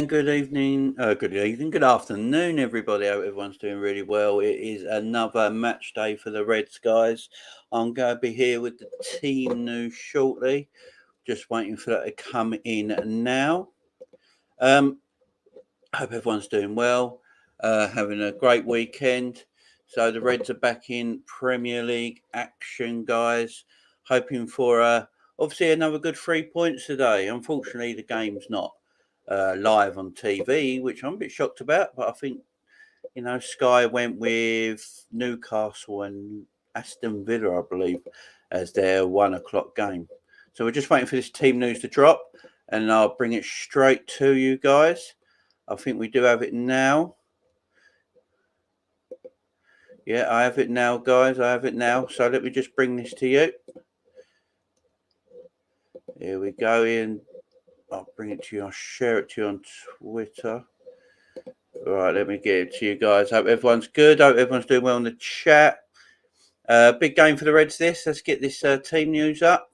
And good evening, good afternoon, everybody. I hope everyone's doing really well. It is another match day for the Reds, guys. I'm going to be here with the team news shortly. Just waiting for that to come in now. Hope everyone's doing well, having a great weekend. So the Reds are back in Premier League action, guys. Hoping for obviously another good 3 points today. Unfortunately, the game's not live on TV, which I'm a bit shocked about. But I think, Sky went with Newcastle and Aston Villa, I believe, as their 1 o'clock game. So we're just waiting for this team news to drop, and I'll bring it straight to you guys. I think we do have it now. Yeah, I have it now, guys. I have it now. So let me just bring this to you. Here we go, Ian. I'll bring it to you. I'll share it to you on Twitter. All right, let me get it to you guys. Hope everyone's good. Hope everyone's doing well in the chat. Big game for the Reds, this. Let's get this team news up.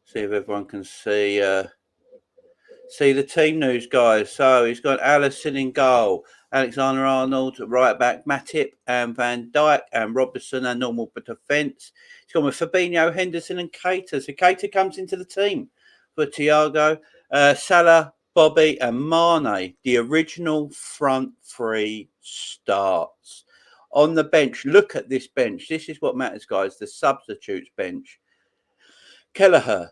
See if everyone can see the team news, guys. So he's got Alisson in goal, Alexander-Arnold right back, Matip and Van Dijk and Robertson and normal defence. He's gone with Fabinho, Henderson and Keita. So Keita comes into the team for Thiago, Salah, Bobby and Mane. The original front three starts. On the bench, look at this bench. This is what matters, guys. The substitutes bench. Kelleher,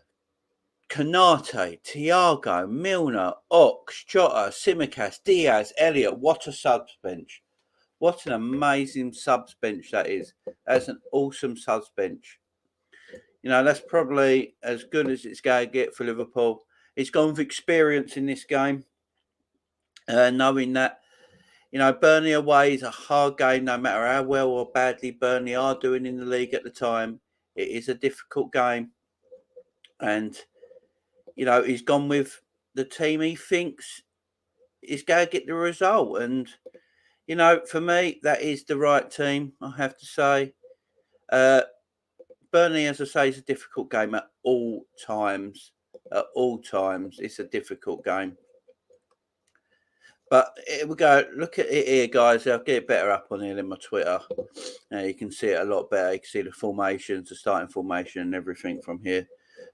Canate, Thiago, Milner, Ox, Jota, Tsimikas, Diaz, Elliott. What a subs bench. What an amazing subs bench that is. That's an awesome subs bench. That's probably as good as it's going to get for Liverpool. It's gone with experience in this game. Knowing that, Burnley away is a hard game, no matter how well or badly Burnley are doing in the league at the time. It is a difficult game. And he's gone with the team he thinks is going to get the result. And, for me, that is the right team, I have to say. Burnley, as I say, is a difficult game at all times. At all times, it's a difficult game. But here we go. Look at it here, guys. I'll get it better up on here than my Twitter. Now you can see it a lot better. You can see the formations, the starting formation and everything from here.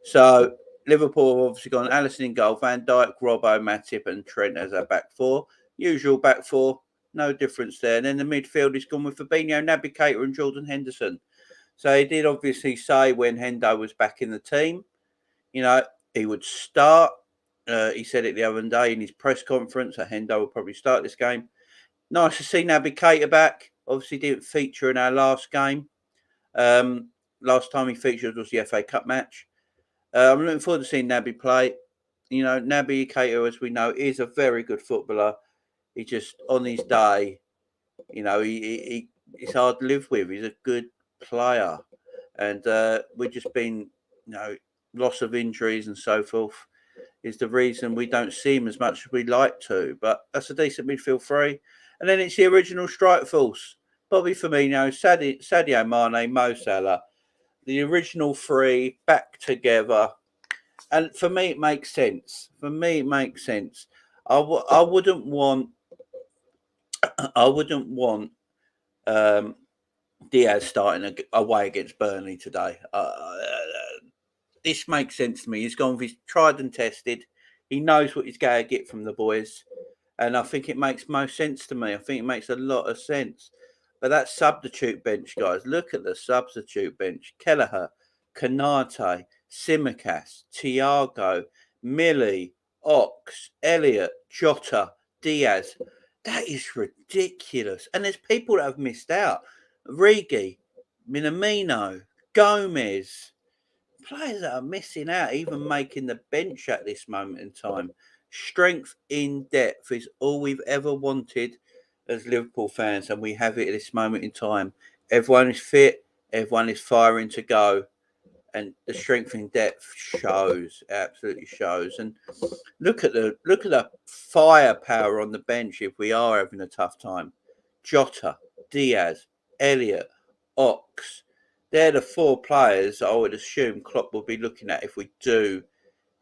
So Liverpool have obviously gone Alisson in goal, Van Dijk, Robbo, Matip and Trent as our back four. Usual back four. No difference there. And then the midfield is gone with Fabinho, Naby Keita and Jordan Henderson. So he did obviously say when Hendo was back in the team, he would start. He said it the other day in his press conference that Hendo will probably start this game. Nice to see Naby Keita back. Obviously didn't feature in our last game. Last time he featured was the FA Cup match. I'm looking forward to seeing Naby play. Naby Keita, as we know, is a very good footballer. He just, on his day, he's hard to live with. He's a good player. And we've just been, loss of injuries and so forth is the reason we don't see him as much as we'd like to. But that's a decent midfield three. And then it's the original strike force. Bobby Firmino, Sadio Mane, Mo Salah. The original three back together. And for me, it makes sense. I wouldn't want Diaz starting away against Burnley today. This makes sense to me. He's gone with his tried and tested. He knows what he's going to get from the boys. And I think it makes most sense to me. I think it makes a lot of sense. But that substitute bench, guys, look at the substitute bench. Kelleher, Canate, Tsimikas, Thiago, Millie, Ox, Elliott, Jota, Diaz. That is ridiculous. And there's people that have missed out. Rigi, Minamino, Gomez. Players that are missing out, even making the bench at this moment in time. Strength in depth is all we've ever wanted as Liverpool fans, and we have it at this moment in time. Everyone is fit, everyone is firing to go, and the strength in depth shows, absolutely shows. And look at the firepower on the bench if we are having a tough time. Jota, Diaz, Elliott, Ox. They're the four players I would assume Klopp will be looking at if we do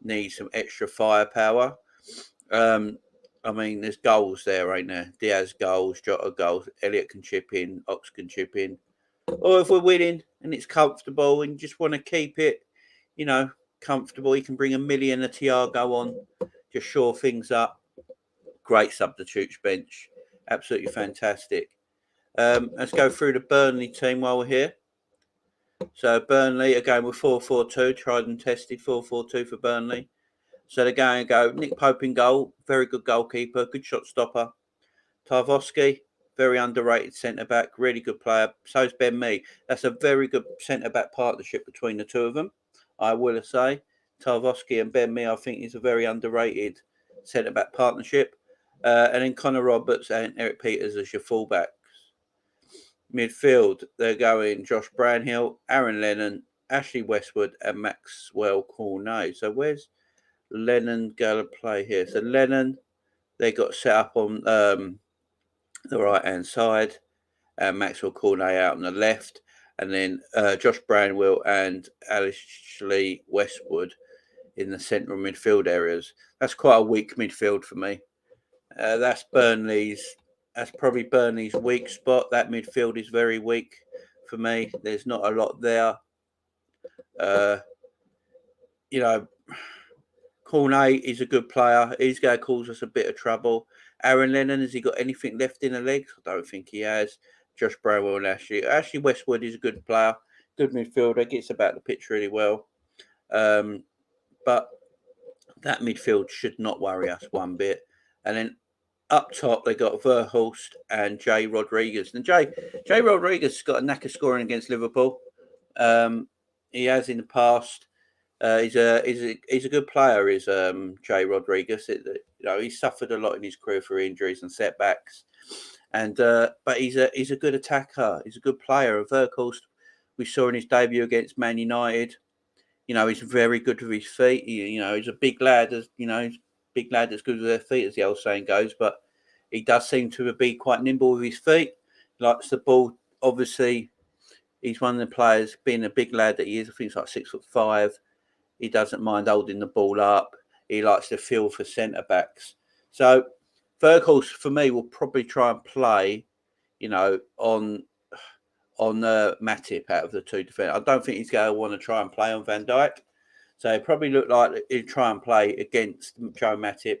needs some extra firepower. I mean, there's goals there, ain't there? Diaz goals, Jota goals, Elliott can chip in, Ox can chip in. Or if we're winning and it's comfortable and you just want to keep it, comfortable, you can bring a million a Thiago on, just shore things up. Great substitutes bench. Absolutely fantastic. Let's go through the Burnley team while we're here. So Burnley are going with 4-4-2, tried and tested 4-4-2 for Burnley. So they're going to go Nick Pope in goal, very good goalkeeper, good shot stopper. Tarkowski, very underrated centre-back, really good player. So is Ben Mee. That's a very good centre-back partnership between the two of them, I will say. Tarkowski and Ben Mee, I think, is a very underrated centre-back partnership. And then Connor Roberts and Eric Peters as your fullbacks. Midfield, they're going Josh Brownhill, Aaron Lennon, Ashley Westwood, and Maxwell Cornet. So where's Lennon going to play here? So Lennon, they got set up on the right-hand side, and Maxwell Cornet out on the left, and then Josh Brownhill and Ashley Westwood in the central midfield areas. That's quite a weak midfield for me. That's probably Burnley's weak spot. That midfield is very weak for me. There's not a lot there. Cornet is a good player. He's going to cause us a bit of trouble. Aaron Lennon, has he got anything left in the legs? I don't think he has. Josh Brownhill and Ashley Westwood is a good player, good midfielder, gets about the pitch really well. But that midfield should not worry us one bit. And then up top, they got Verhulst and Jay Rodriguez. And Jay Rodriguez has got a knack of scoring against Liverpool. He has in the past. He's a good player. Is Jay Rodriguez? He suffered a lot in his career for injuries and setbacks, and but he's a good attacker. He's a good player. Verhulst, we saw in his debut against Man United. He's very good with his feet. He's a big lad. Big lad that's good with their feet, as the old saying goes. But he does seem to be quite nimble with his feet. He likes the ball. Obviously, he's one of the players, being a big lad that he is. I think he's like 6'5". He doesn't mind holding the ball up. He likes to feel for centre backs. So Verhulst, for me, will probably try and play, on Matip out of the two defenders. I don't think he's going to want to try and play on Van Dijk. So it probably looked like he'd try and play against Joe Matip,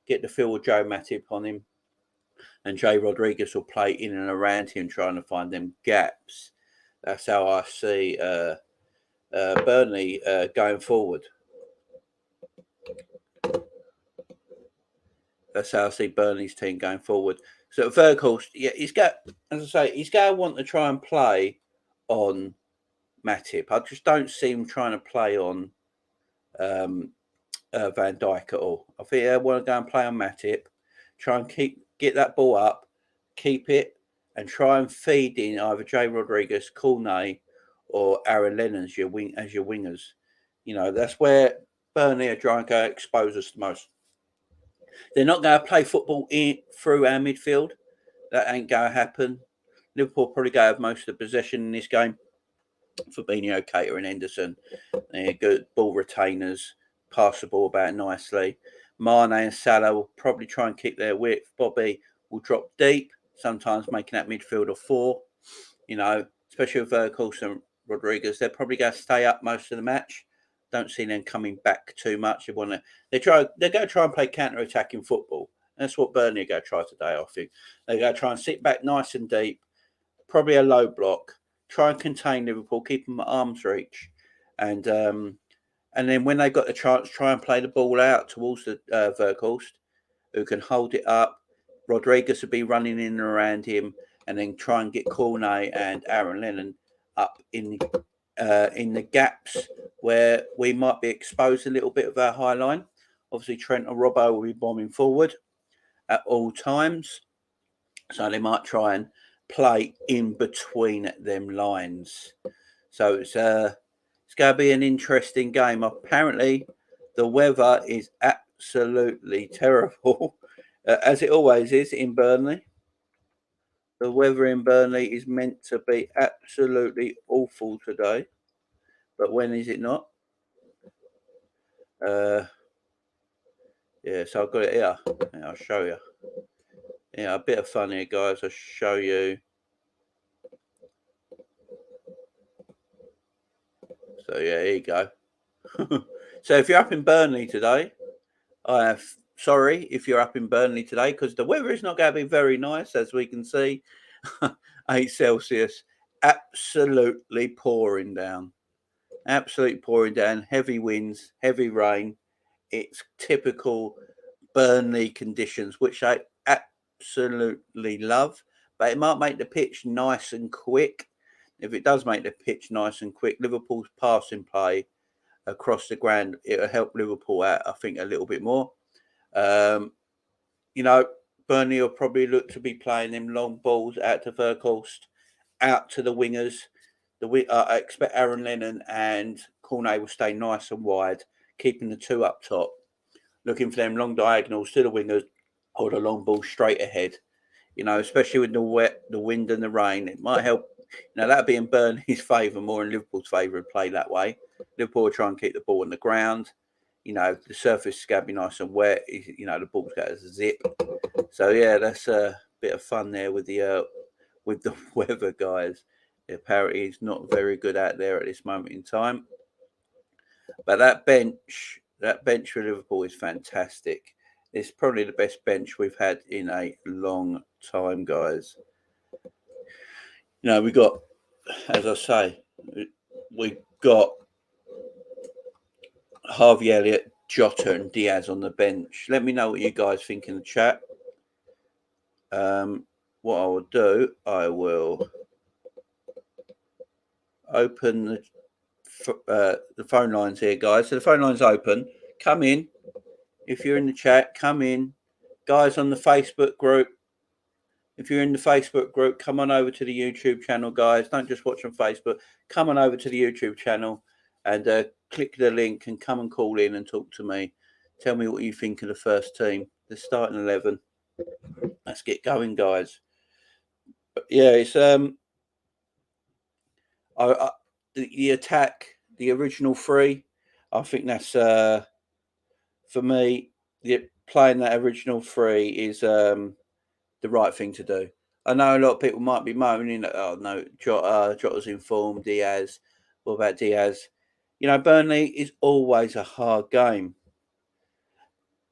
get the feel of Joe Matip on him. And Jay Rodriguez will play in and around him, trying to find them gaps. That's how I see Burnley going forward. That's how I see Burnley's team going forward. So Verhulst, he's going to want to try and play on Matip. I just don't see him trying to play on Van Dijk at all. I think they want to go and play on Matip, try and get that ball up, keep it, and try and feed in either Jay Rodriguez, Cornet, or Aaron Lennon as your wingers. That's where Burnley are trying to expose us the most. They're not going to play football through our midfield. That ain't going to happen. Liverpool probably go have most of the possession in this game. Fabinho, Keita and Henderson. They're good ball retainers, pass the ball about nicely. Mane and Salah will probably try and keep their width. Bobby will drop deep, sometimes making that midfield a four. Especially with Verhulst and Rodriguez, they're probably going to stay up most of the match. Don't see them coming back too much. They're going to try and play counter-attacking football. That's what Burnley are going to try today, I think. They're going to try and sit back nice and deep, probably a low block, try and contain Liverpool, keep them at arm's reach. And then when they got the chance, try and play the ball out towards the Verhulst, who can hold it up. Rodriguez will be running in and around him, and then try and get Cornet and Aaron Lennon up in the gaps where we might be exposed a little bit of our high line. Obviously, Trent and Robbo will be bombing forward at all times. So they might try and play in between them lines. So it's going to be an interesting game. Apparently, the weather is absolutely terrible, as it always is in Burnley. The weather in Burnley is meant to be absolutely awful today. But when is it not? Yeah, so I've got it here. Yeah, I'll show you. Yeah, a bit of fun here, guys. I'll show you. So yeah, here you go. So if you're up in Burnley today, I am sorry if you're up in Burnley today because the weather is not going to be very nice, as we can see. 8 Celsius, absolutely pouring down. Absolutely pouring down. Heavy winds, heavy rain. It's typical Burnley conditions, which I absolutely love. But it might make the pitch nice and quick. If it does make the pitch nice and quick, Liverpool's passing play across the ground, it'll help Liverpool out, I think, a little bit more. Um, you know, Burnley will probably look to be playing them long balls out to Verhulst, out to the wingers. I expect Aaron Lennon and Cornet will stay nice and wide, keeping the two up top, looking for them long diagonals to the wingers or the long ball straight ahead. You know, especially with the wet, the wind and the rain, it might help. You know, that'd be in Burnley's favour more in Liverpool's favour to play that way. Liverpool will try and keep the ball on the ground. You know, the surface is going to be nice and wet. You know, the ball's got a zip. So yeah, that's a bit of fun there with the weather, guys. Apparently, it's not very good out there at this moment in time. But that bench for Liverpool is fantastic. It's probably the best bench we've had in a long time, guys. You know, we got, as I say, we got Harvey Elliott, Jota, and Diaz on the bench. Let me know what you guys think in the chat. What I will do, I will open the phone lines here, guys. So the phone line's open. Come in. If you're in the chat, come in. Guys on the Facebook group, if you're in the Facebook group, come on over to the YouTube channel, guys. Don't just watch on Facebook. Come on over to the YouTube channel and click the link and come and call in and talk to me. Tell me what you think of the first team, the starting 11. Let's get going, guys. But yeah, it's the attack, the original three. I think that's for me. Playing that original three is the right thing to do. I know a lot of people might be moaning that, oh no, Jota's in form, Diaz. What about Diaz? You know, Burnley is always a hard game.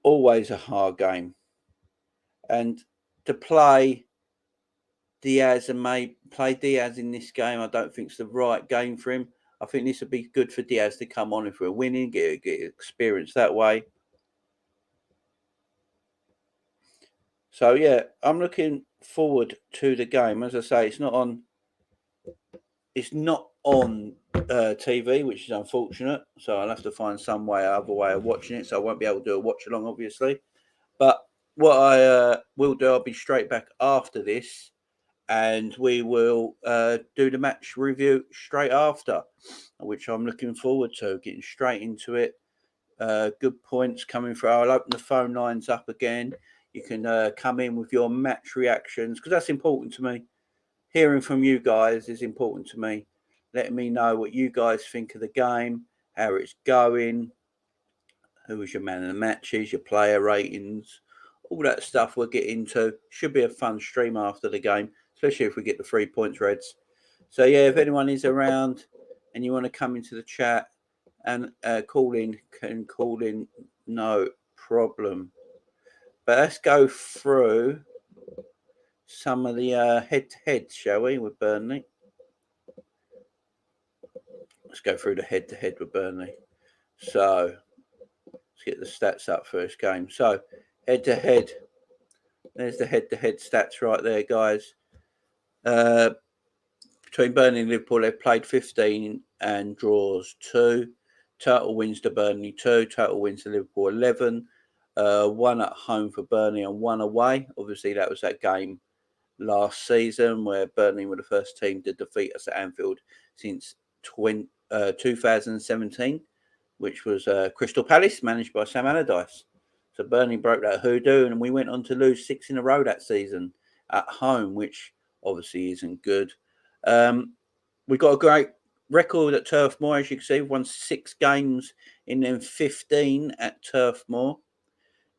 Always a hard game. And to play Diaz and may play Diaz in this game, I don't think it's the right game for him. I think this would be good for Diaz to come on if we're winning, get experience that way. So yeah, I'm looking forward to the game. As I say, it's not on TV, which is unfortunate. So I'll have to find some other way of watching it. So I won't be able to do a watch along, obviously. But what I will do, I'll be straight back after this, and we will do the match review straight after, which I'm looking forward to. Getting straight into it. Good points coming through. I'll open the phone lines up again. You can come in with your match reactions because that's important to me. Hearing from you guys is important to me. Letting me know what you guys think of the game, how it's going, who was your man of the matches, your player ratings, all that stuff we'll get into. Should be a fun stream after the game, especially if we get the 3 points, Reds. So yeah, if anyone is around and you want to come into the chat and call in, can call in, no problem. But let's go through some of the head-to-heads, shall we, with Burnley? Let's go through the head-to-head with Burnley. So let's get the stats up first game. So head-to-head. There's the head-to-head stats right there, guys. Between Burnley and Liverpool, they've played 15 and draws 2. Total wins to Burnley 2. Total wins to Liverpool 11. 1 at home for Burnley and 1 away. Obviously, that was that game last season where Burnley were the first team to defeat us at Anfield since 2017, which was Crystal Palace, managed by Sam Allardyce. So Burnley broke that hoodoo, and we went on to lose 6 in a row that season at home, which obviously isn't good. We got a great record at Turf Moor, as you can see, won 6 games in them 15 at Turf Moor.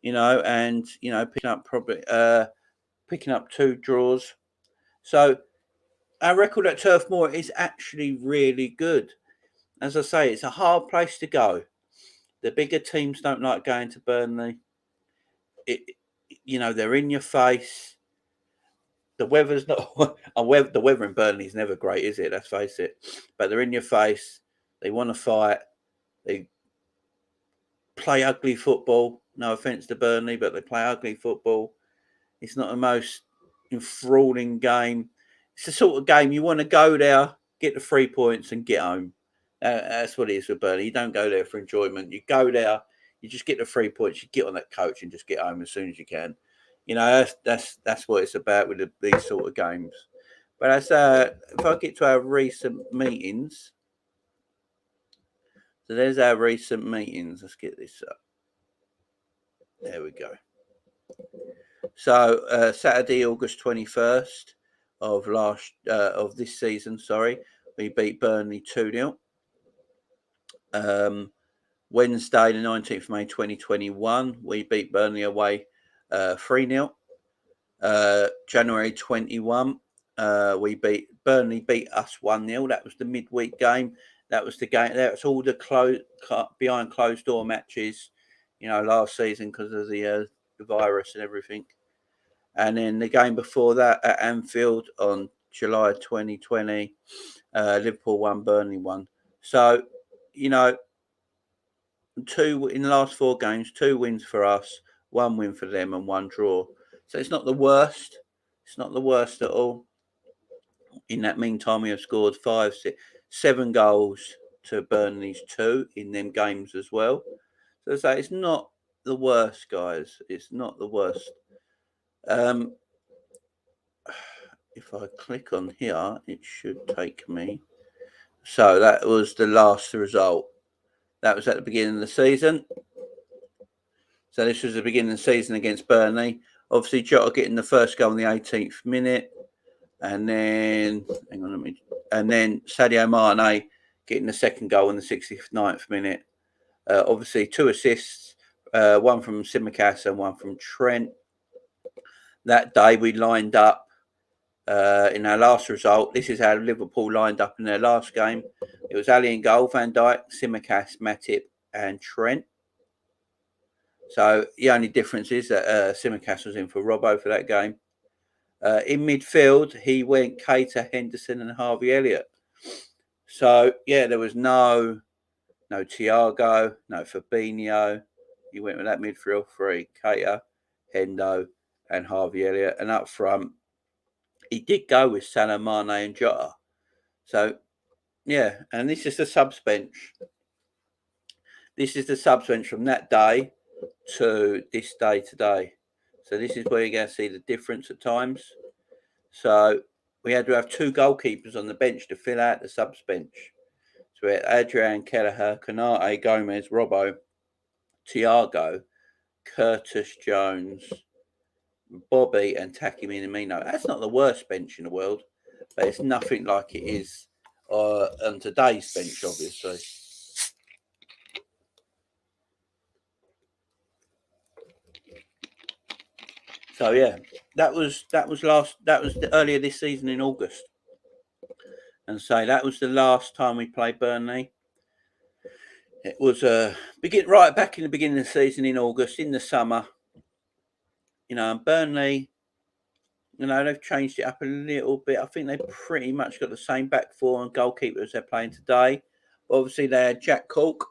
And picking up picking up 2 draws. So our record at Turf Moor is actually really good. As I say, it's a hard place to go. The bigger teams don't like going to Burnley. They're in your face. The weather's not. The weather in Burnley is never great, is it? Let's face it. But they're in your face. They want to fight. They play ugly football. No offence to Burnley, but they play ugly football. It's not the most enthralling game. It's the sort of game you want to go there, get the 3 points, and get home. That's what it is for Burnley. You don't go there for enjoyment. You go there, you just get the 3 points, you get on that coach, and just get home as soon as you can. That's what it's about with these sort of games. But if I get to our recent meetings, so there's our recent meetings. Let's get this up. There we go. So Saturday, August 21st of this season, we beat Burnley 2-0. Wednesday, the 19th of May 2021, we beat Burnley away 3-0. January 21, Burnley beat us 1-0. That was the midweek game. That was the game. That's all the behind closed door matches, last season because of the virus and everything. And then the game before that at Anfield on July 2020, Liverpool won, Burnley won. So, in the last 4 games, 2 wins for us, 1 win for them, and 1 draw. So it's not the worst. It's not the worst at all. In that meantime, we have scored 7 goals to Burnley's 2 in them games as well. So it's not the worst, guys. It's not the worst. If I click on here, it should take me. So that was the last result. That was at the beginning of the season. So this was the beginning of the season against Burnley. Obviously, Jota getting the first goal in the 18th minute. And then, Sadio Mane getting the second goal in the 69th minute. Obviously, 2 assists, one from Tsimikas and one from Trent. That day, we lined up in our last result. This is how Liverpool lined up in their last game. It was Ali in goal, Van Dijk, Tsimikas, Matip, and Trent. So the only difference is that Tsimikas was in for Robbo for that game. In midfield, he went Keita, Henderson, and Harvey Elliott. So there was no Thiago, no Fabinho. He went with that midfield 3: Keita, Hendo, and Harvey Elliott. And up front, he did go with Salah, Mane, and Jota. So and this is the subs bench. This is the subs bench from that day to this day today. So this is where you're going to see the difference at times. So we had to have 2 goalkeepers on the bench to fill out the subs bench. So we had Adrian, Kelleher, Konate, Gomez, Robbo, Thiago, Curtis Jones, Bobby, and Taki Minamino. That's not the worst bench in the world, but it's nothing like it is on today's bench, obviously. So that was earlier this season in August, and so that was the last time we played Burnley. It was right back in the beginning of the season in August, in the summer. And Burnley, they've changed it up a little bit. I think they pretty much got the same back 4 and goalkeeper as they're playing today. Obviously, they had Jack Cork,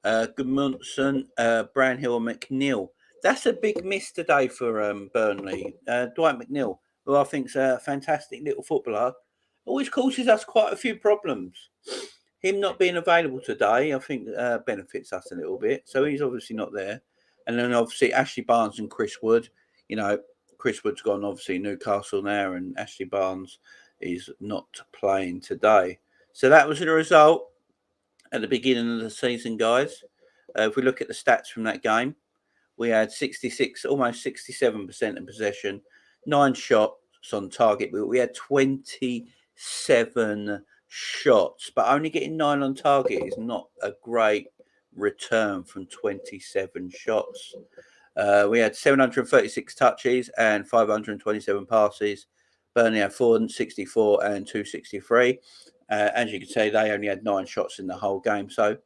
Gudmundsson, Brownhill, and McNeil. That's a big miss today for Burnley. Dwight McNeil, who I think is a fantastic little footballer, always causes us quite a few problems. Him not being available today, I think, benefits us a little bit. So he's obviously not there. And then obviously Ashley Barnes and Chris Wood. Chris Wood's gone obviously Newcastle now, and Ashley Barnes is not playing today. So that was the result at the beginning of the season, guys. If we look at the stats from that game, we had 66, almost 67% in possession, 9 shots on target, but we had 27 shots, but only getting 9 on target is not a great return from 27 shots. We had 736 touches and 527 passes. Burnley had 464 and 263. As you can see, they only had 9 shots in the whole game. So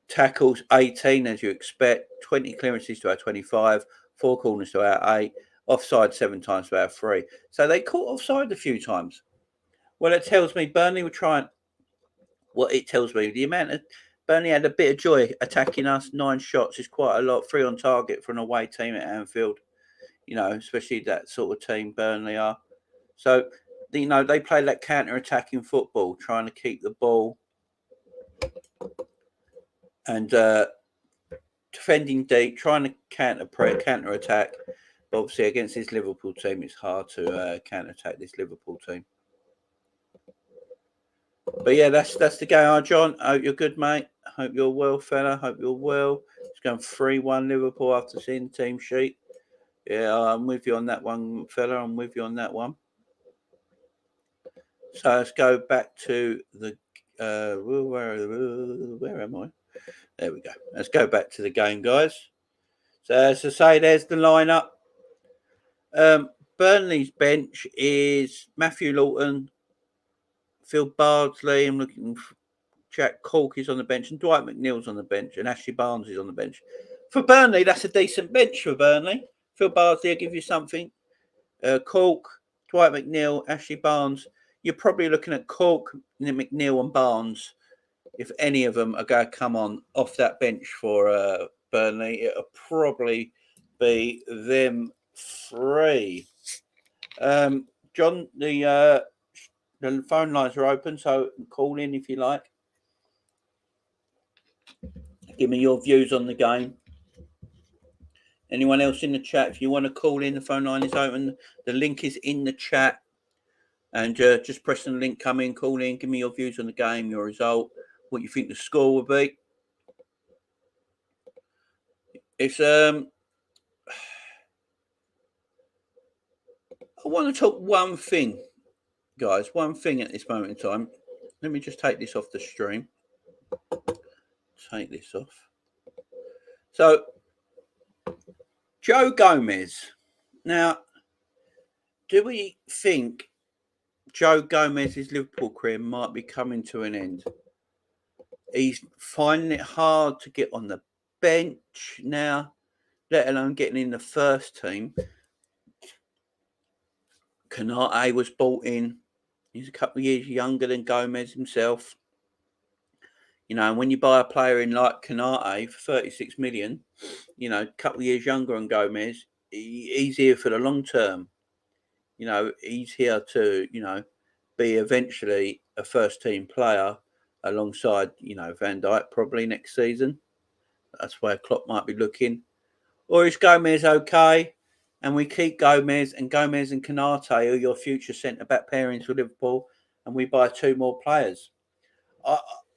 tackles 18, as you expect, 20 clearances to our 25, 4 corners to our 8, offside 7 times to our 3. So they caught offside a few times. Well, it tells me Burnley were trying. What it tells me, the amount of Burnley had a bit of joy attacking us. 9 shots is quite a lot. 3 on target for an away team at Anfield. Especially that sort of team Burnley are. So, they play that counter-attacking football, trying to keep the ball and defending deep, trying to counter-attack. But obviously, against this Liverpool team, it's hard to counter-attack this Liverpool team. But yeah, that's the game, John. I hope you're good, mate. Hope you're well, fella. Hope you're well. It's going 3-1 Liverpool after seeing the team sheet. Yeah, I'm with you on that one, fella. I'm with you on that one. So let's go back to the where am I? There we go. Let's go back to the game, guys. So as I say, there's the lineup. Burnley's bench is Matthew Lawton, Phil Bardsley. I'm looking. Jack Cork is on the bench, and Dwight McNeil's on the bench, and Ashley Barnes is on the bench. For Burnley, that's a decent bench for Burnley. Phil Bardsley will give you something. Cork, Dwight McNeil, Ashley Barnes. You're probably looking at Cork, McNeil, and Barnes. If any of them are going to come on off that bench for Burnley, it'll probably be them 3. John, the phone lines are open, so call in if you like. Give me your views on the game. Anyone else in the chat? If you want to call in, the phone line is open. The link is in the chat. And just press the link, come in, call in, give me your views on the game, your result, what you think the score will be. It's I want to talk one thing, guys. One thing at this moment in time. Let me just take this off the stream. Take this off. So, Joe Gomez. Now, do we think Joe Gomez's Liverpool career might be coming to an end? He's finding it hard to get on the bench now, let alone getting in the first team. Kanate was bought in. He's a couple of years younger than Gomez himself. And when you buy a player in like Kanate for 36 million, a couple of years younger than Gomez, he's here for the long term. He's here to, be eventually a first team player alongside, Van Dijk probably next season. That's where Klopp might be looking. Or is Gomez okay? And we keep Gomez and Kanate are your future centre-back pairings for Liverpool, and we buy 2 more players.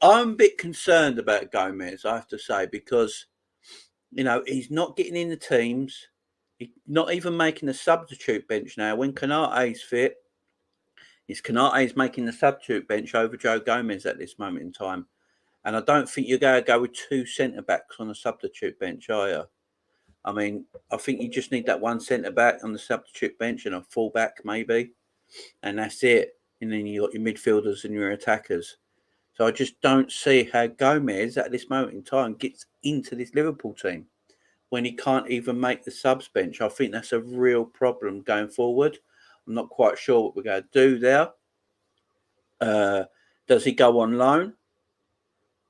I'm a bit concerned about Gomez, I have to say, because, he's not getting in the teams. He's not even making the substitute bench now. When Kanate's fit, Kanate's making the substitute bench over Joe Gomez at this moment in time. And I don't think you're going to go with 2 centre-backs on the substitute bench, are you? I mean, I think you just need that 1 centre-back on the substitute bench and a full-back maybe. And that's it. And then you got your midfielders and your attackers. So I just don't see how Gomez at this moment in time gets into this Liverpool team when he can't even make the subs bench. I think that's a real problem going forward. I'm not quite sure what we're going to do there. Does he go on loan?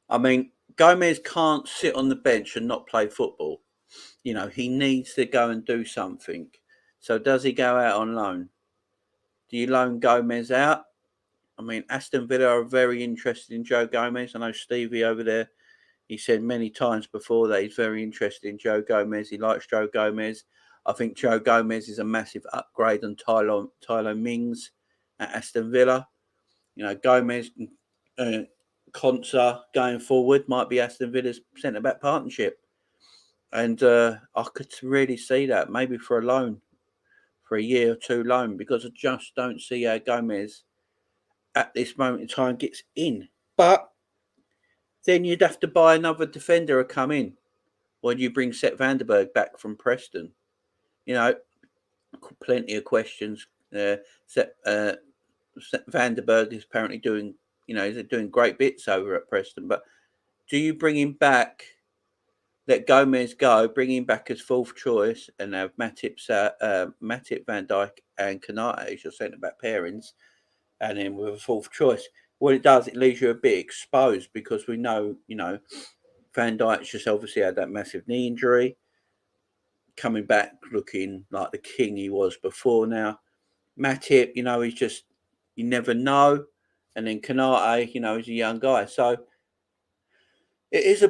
I mean, Gomez can't sit on the bench and not play football. He needs to go and do something. So does he go out on loan? Do you loan Gomez out? I mean, Aston Villa are very interested in Joe Gomez. I know Stevie over there, he said many times before that he's very interested in Joe Gomez. He likes Joe Gomez. I think Joe Gomez is a massive upgrade on Tylo Mings at Aston Villa. Gomez and Konsa going forward might be Aston Villa's centre-back partnership. And I could really see that, maybe for a loan, for a year or 2 loan, because I just don't see how Gomez at this moment in time gets in. But then you'd have to buy another defender to come in. Or you bring Seth Vandenberg back from Preston. You know, plenty of questions. Seth Vandenberg is apparently doing, he's doing great bits over at Preston. But do you bring him back, let Gomez go, bring him back as fourth choice, and have Matip, Van Dijk, and Konate as your centre-back pairings, and then with a fourth choice? What it does, it leaves you a bit exposed because we know, Van Dijk's just obviously had that massive knee injury, coming back looking like the king he was before now. Matip, he's just, you never know. And then Konate, he's a young guy. So it is a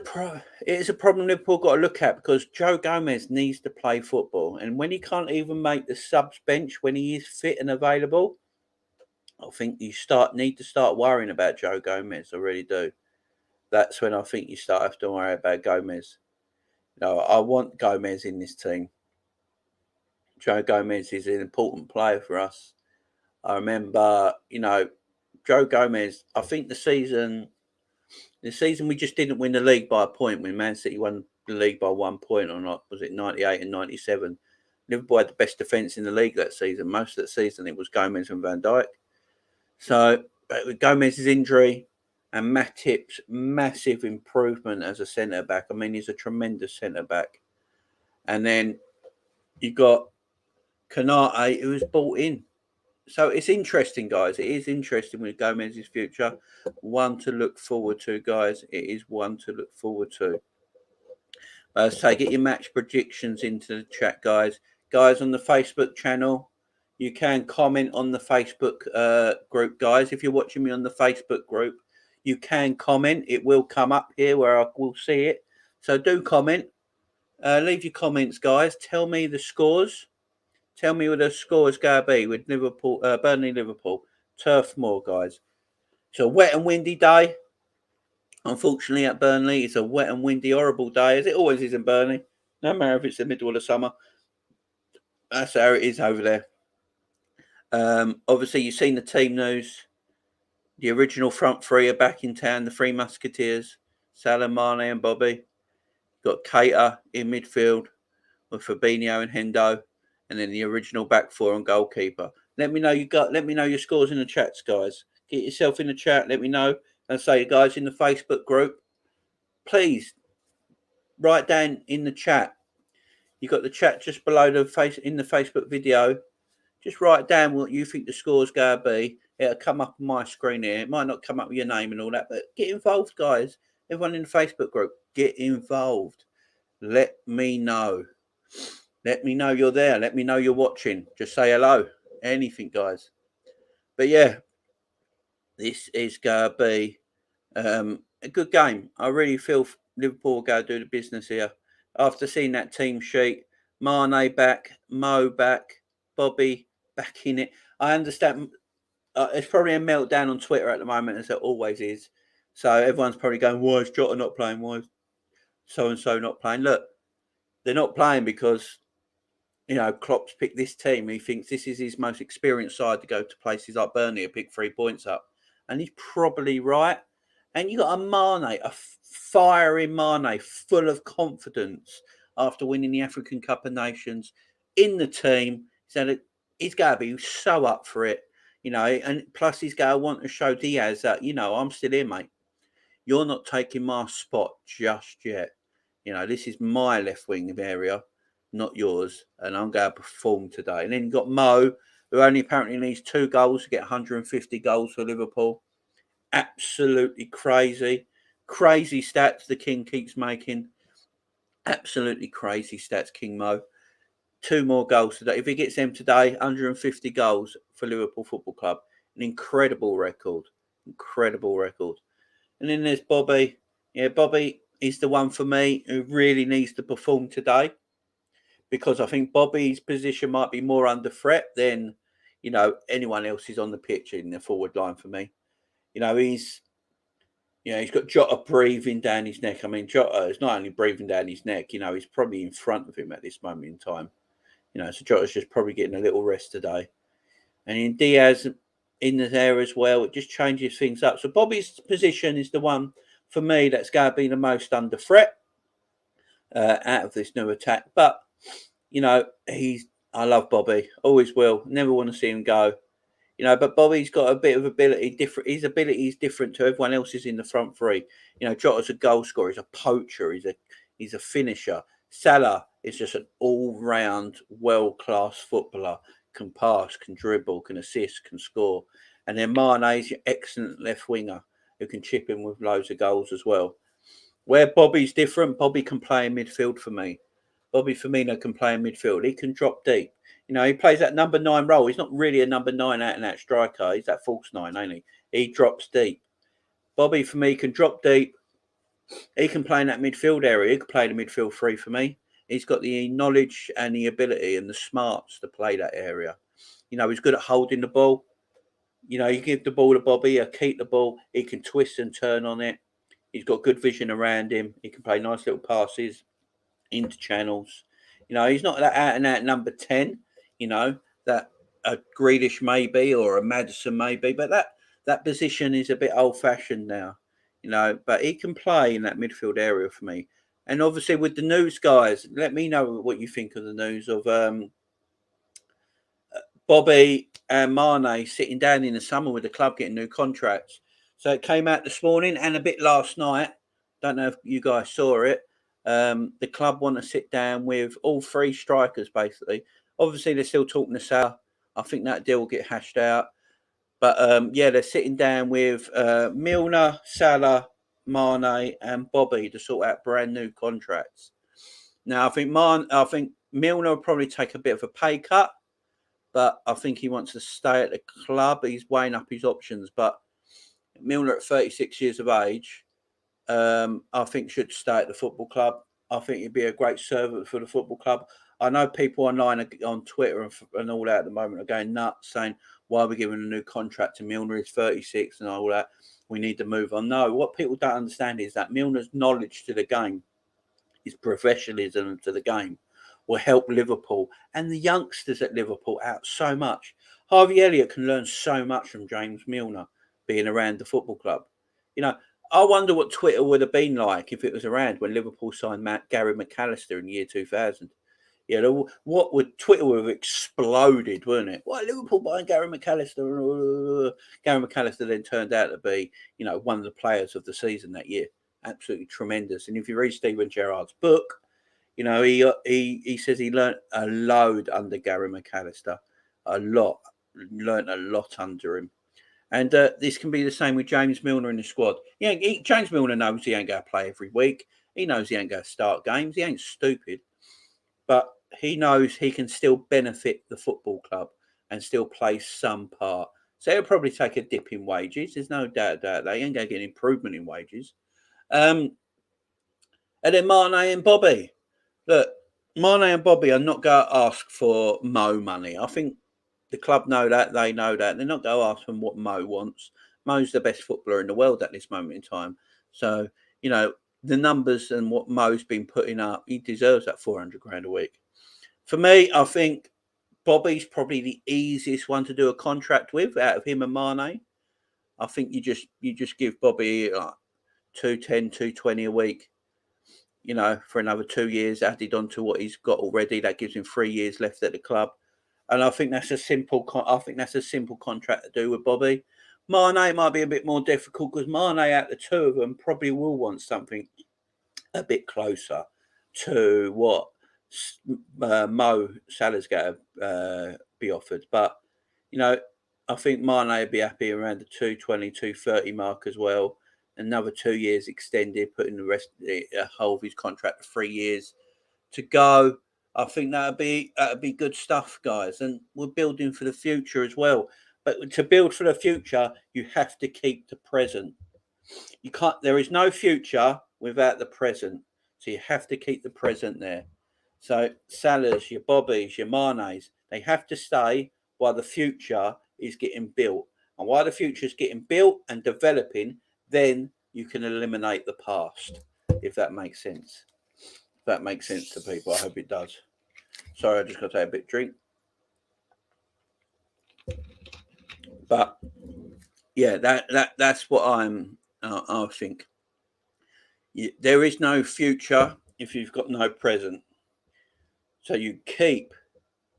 problem Liverpool got to look at, because Joe Gomez needs to play football. And when he can't even make the subs bench when he is fit and available, I think you need to start worrying about Joe Gomez. I really do. That's when I think you have to worry about Gomez. I want Gomez in this team. Joe Gomez is an important player for us. I remember, Joe Gomez, I think the season we just didn't win the league by a point when Man City won the league by 1 point, or not, was it 98 and 97? Liverpool had the best defence in the league that season. Most of the season it was Gomez and Van Dijk. So with Gomez's injury and Matip's massive improvement as a centre-back, I mean, he's a tremendous centre-back. And then you got Konate, who was brought in. So it's interesting, guys. It is interesting with Gomez's future. One to look forward to, guys. It is one to look forward to. So get your match predictions into the chat, guys. Guys, on the Facebook channel, you can comment on the Facebook group, guys. If you're watching me on the Facebook group, you can comment. It will come up here where I will see it. So do comment. Leave your comments, guys. Tell me the scores. Tell me what the score is going to be with Liverpool, Burnley, Liverpool, Turf Moor, guys. It's a wet and windy day. Unfortunately, at Burnley, it's a wet and windy, horrible day, as it always is in Burnley. No matter if it's the middle of the summer. That's how it is over there. Obviously, you've seen the team news. The original front three are back in town, the Three Musketeers, Salah, Mane and Bobby. Got Keita in midfield with Fabinho and Hendo. And then the original back four and goalkeeper. Let me know your scores in the chats, guys. Get yourself in the chat. Let me know. And say, guys, in the Facebook group, please write down in the chat. You got the chat just below the Facebook video. Just write down what you think the score's going to be. It'll come up on my screen here. It might not come up with your name and all that, but get involved, guys. Everyone in the Facebook group, get involved. Let me know. Let me know you're there. Let me know you're watching. Just say hello. Anything, guys. But yeah, this is going to be a good game. I really feel Liverpool will go do the business here. After seeing that team sheet, Mane back, Mo back, Bobby back in it. I understand it's probably a meltdown on Twitter at the moment, as it always is. So everyone's probably going, why is Jota not playing? Why is so-and-so not playing? Look, they're not playing because Klopp's picked this team. He thinks this is his most experienced side to go to places like Burnley and pick 3 points up. And he's probably right. And you got a Mane, a fiery Mane, full of confidence after winning the African Cup of Nations in the team. So he's going to be so up for it, and plus he's going to want to show Diaz that, I'm still here, mate. You're not taking my spot just yet. This is my left wing area, not yours, and I'm going to perform today. And then you've got Mo, who only apparently needs 2 goals to get 150 goals for Liverpool. Absolutely crazy stats the King keeps making. Absolutely crazy stats, King Mo. 2 more goals today. If he gets them today, 150 goals for Liverpool Football Club. An incredible record. And then there's Bobby. Yeah, Bobby is the one for me who really needs to perform today, because I think Bobby's position might be more under threat than, anyone else is on the pitch in the forward line for me. He's got Jota breathing down his neck. I mean, Jota is not only breathing down his neck, he's probably in front of him at this moment in time. So Jota's just probably getting a little rest today. And in Diaz, in there as well. It just changes things up. So Bobby's position is the one for me that's going to be the most under threat out of this new attack. But I love Bobby, always will, never want to see him go. But Bobby's got a bit of ability different. His ability is different to everyone else's in the front three. Jota's a goal scorer. He's a poacher. He's a finisher. Salah is just an all-round world-class footballer. Can pass, can dribble, can assist, can score. And then Mane's your excellent left winger who can chip in with loads of goals as well. Where Bobby's different, Bobby can play in midfield for me. Bobby Firmino can play in midfield. He can drop deep. He plays that number 9 role. He's not really a number 9 out and out striker. He's that false 9, ain't he? He drops deep. Bobby, for me, can drop deep. He can play in that midfield area. He can play the midfield 3 for me. He's got the knowledge and the ability and the smarts to play that area. He's good at holding the ball. You give the ball to Bobby, he'll keep the ball. He can twist and turn on it. He's got good vision around him. He can play nice little passes into channels. He's not that out and out number 10, that a Grealish maybe or a Maddison maybe, but that position is a bit old fashioned now, but he can play in that midfield area for me. And obviously with the news, guys, let me know what you think of the news of Bobby and Mane sitting down in the summer with the club getting new contracts. So it came out this morning and a bit last night. Don't know if you guys saw it. The club want to sit down with all 3 strikers, basically. Obviously, they're still talking to Salah. I think that deal will get hashed out. But, they're sitting down with Milner, Salah, Mane and Bobby to sort out brand new contracts. Now, I think Milner will probably take a bit of a pay cut, but I think he wants to stay at the club. He's weighing up his options. But Milner at 36 years of age, I think should stay at the football club. I think he'd be a great servant for the football club. I know people online on Twitter and all that at the moment are going nuts, saying, why are we giving a new contract to Milner? He's 36 and all that. We need to move on. No, what people don't understand is that Milner's knowledge to the game, his professionalism to the game, will help Liverpool and the youngsters at Liverpool out so much. Harvey Elliott can learn so much from James Milner being around the football club. I wonder what Twitter would have been like if it was around when Liverpool signed Gary McAllister in the year 2000. What would Twitter would have exploded, wouldn't it? Why Liverpool buying Gary McAllister? Gary McAllister then turned out to be, one of the players of the season that year. Absolutely tremendous. And if you read Steven Gerrard's book, he says he learnt a load under Gary McAllister, learnt a lot under him. And this can be the same with James Milner in the squad. James Milner knows he ain't going to play every week. He knows he ain't going to start games. He ain't stupid. But he knows he can still benefit the football club and still play some part. So he'll probably take a dip in wages. There's no doubt that they ain't going to get an improvement in wages. And then Mane and Bobby. Look, Mane and Bobby are not going to ask for Mo money. I think the club know that. They know that. They're not going to ask them what Mo wants. Mo's the best footballer in the world at this moment in time. So, the numbers and what Mo's been putting up, he deserves that 400 grand a week. For me, I think Bobby's probably the easiest one to do a contract with out of him and Mane. I think you just give Bobby like 210, 220 a week, for another 2 years added on to what he's got already. That gives him 3 years left at the club. And I think that's a simple contract to do with Bobby. Mane might be a bit more difficult because Mane, out the 2 of them, probably will want something a bit closer to what Mo Salah's going to be offered. But, I think Mane would be happy around the 220, 230 mark as well. Another 2 years extended, putting the rest whole of his contract for 3 years to go. I think that'd be good stuff, guys. And we're building for the future as well. But to build for the future, you have to keep the present. There is no future without the present. So you have to keep the present there. So Salah's, your Bobbies, your Manes, they have to stay while the future is getting built. And while the future is getting built and developing, then you can eliminate the past, if that makes sense. If that makes sense to people, I hope it does. Sorry, I just got to take a bit of drink. But yeah, that's what I think. There is no future if you've got no present. So you keep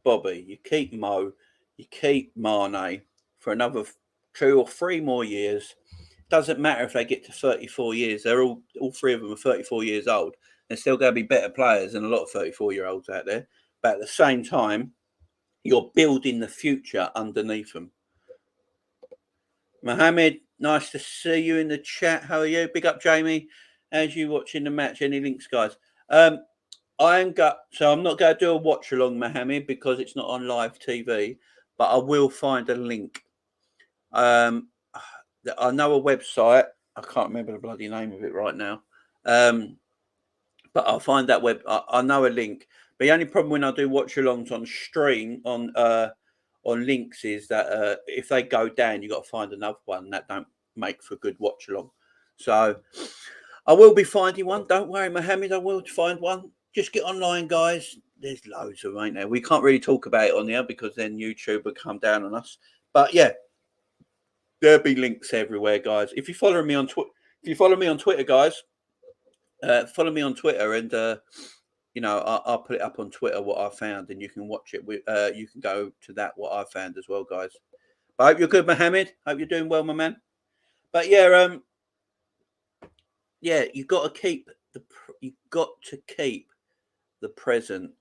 Bobby, you keep Mo, you keep Mane for another 2 or 3 more years. Doesn't matter if they get to 34 years. They're all three of them are 34 years old. They're still going to be better players than a lot of 34-year-olds out there. But at the same time, you're building the future underneath them. Mohammed, nice to see you in the chat. How are you? Big up, Jamie. As you watching the match, any links, guys? I'm not going to do a watch along, Mohammed, because it's not on live TV. But I will find a link. I know a website. I can't remember the bloody name of it right now. But I'll find that I know a link. But the only problem when I do watch alongs on stream on links is that if they go down, you got to find another one. That don't make for good watch along. So I will be finding one. Don't worry, Mohammed. I will find one. Just get online, guys. There's loads of them, ain't there? We can't really talk about it on there because then YouTube would come down on us. But yeah, there'll be links everywhere, guys. If you follow me on Twitter, guys, follow me on Twitter, and I'll put it up on Twitter what I found, and you can watch it. You can go to that what I found as well, guys. But I hope you're good, Mohammed. Hope you're doing well, my man. But yeah, you got to keep the present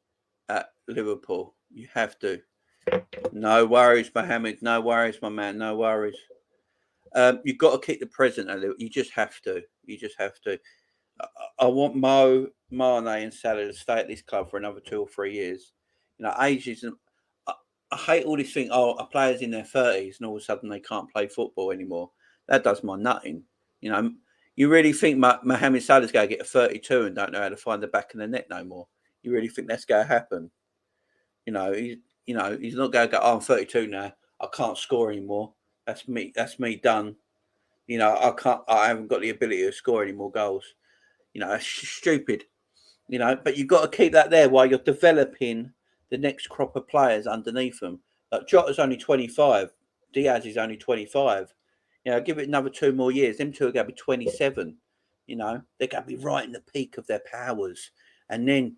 at Liverpool. You have to. No worries, Mohammed. No worries, my man. No worries. You've got to keep the present at Liverpool. You just have to. I want Mo, Mane, and Salah to stay at this club for another 2 or 3 years. Ages. I hate all this thing. Oh, a player's in their 30s and all of a sudden they can't play football anymore. That does my nutting. You really think Mohamed Salah's going to get a 32 and don't know how to find the back of the net no more? You really think that's going to happen? He's not going to go, oh, I'm 32 now. I can't score anymore. That's me. That's me done. I haven't got the ability to score any more goals. It's stupid. But you've got to keep that there while you're developing the next crop of players underneath them. Like Jota's only 25. Diaz is only 25. Give it another 2 more years. Them two are going to be 27. They're going to be right in the peak of their powers. And then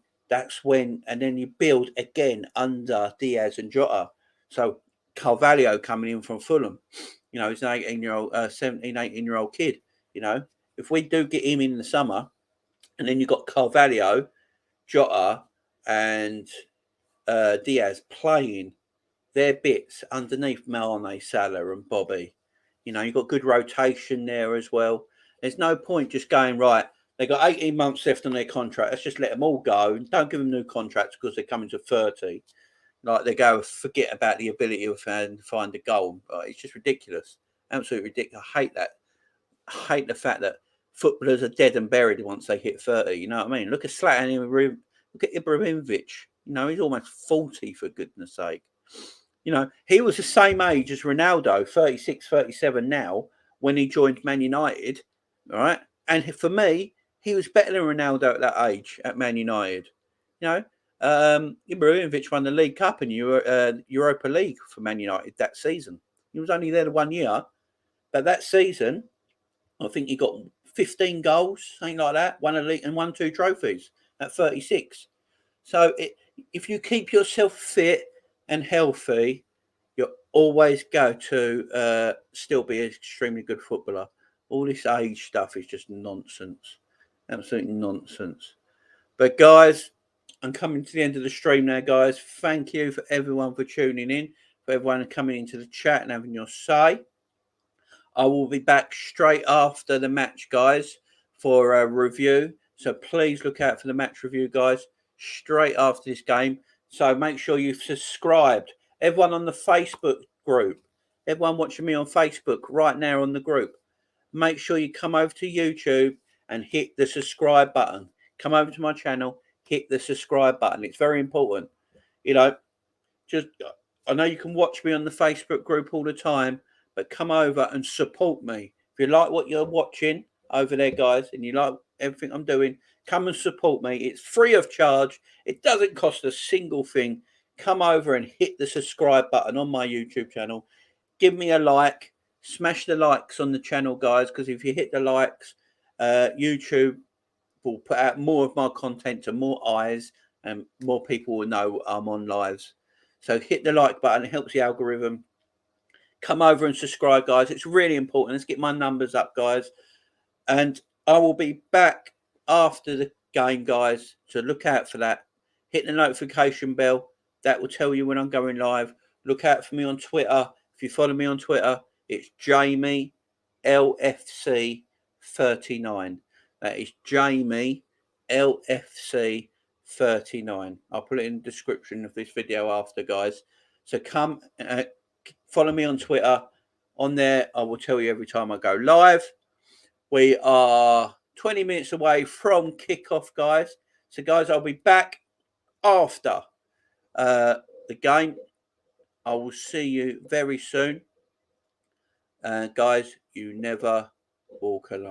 you build again under Diaz and Jota. So Carvalho coming in from Fulham. He's an 18-year-old kid. If we do get him in the summer, and then you've got Carvalho, Jota, and Diaz playing their bits underneath Mane, Salah, and Bobby. You've got good rotation there as well. There's no point just going, right, they've got 18 months left on their contract. Let's just let them all go. Don't give them new contracts because they're coming to 30. Like they go, forget about the ability of find a goal. It's just ridiculous. Absolutely ridiculous. I hate that. I hate the fact that footballers are dead and buried once they hit 30. You know what I mean? Look at Zlatan. Look at Ibrahimovic. He's almost 40, for goodness sake. He was the same age as Ronaldo, 36, 37 now, when he joined Man United. All right. And for me, he was better than Ronaldo at that age at Man United. Ibrahimovic won the League Cup and Europa League for Man United that season. He was only there the 1 year. But that season, I think he got 15 goals, something like that, won a league and won 2 trophies at 36. So if you keep yourself fit and healthy, you're always going to still be an extremely good footballer. All this age stuff is just nonsense. Absolutely nonsense. But guys, I'm coming to the end of the stream now, guys. Thank you for everyone for tuning in, for everyone coming into the chat and having your say. I will be back straight after the match, guys, for a review. So please look out for the match review, guys, straight after this game. So make sure you've subscribed. Everyone on the Facebook group, everyone watching me on Facebook right now on the group, make sure you come over to YouTube and hit the subscribe button. Come over to my channel, hit the subscribe button. It's very important. I know you can watch me on the Facebook group all the time, but come over and support me. If you like what you're watching over there, guys, and you like everything I'm doing, come and support me. It's free of charge. It doesn't cost a single thing. Come over and hit the subscribe button on my YouTube channel. Give me a like. Smash the likes on the channel, guys, because if you hit the likes, YouTube will put out more of my content to more eyes, and more people will know I'm on lives. So hit the like button. It helps the algorithm. Come over and subscribe, guys. It's really important. Let's get my numbers up, guys. And I will be back after the game, guys. So look out for that. Hit the notification bell. That will tell you when I'm going live. Look out for me on Twitter. If you follow me on Twitter, it's Jamie LFC 39. That is Jamie LFC 39. I'll put it in the description of this video after, guys. So come follow me on Twitter. On there, I will tell you every time I go live. We are 20 minutes away from kickoff, guys. So, guys, I'll be back after the game. I will see you very soon. Guys, you never walk alone.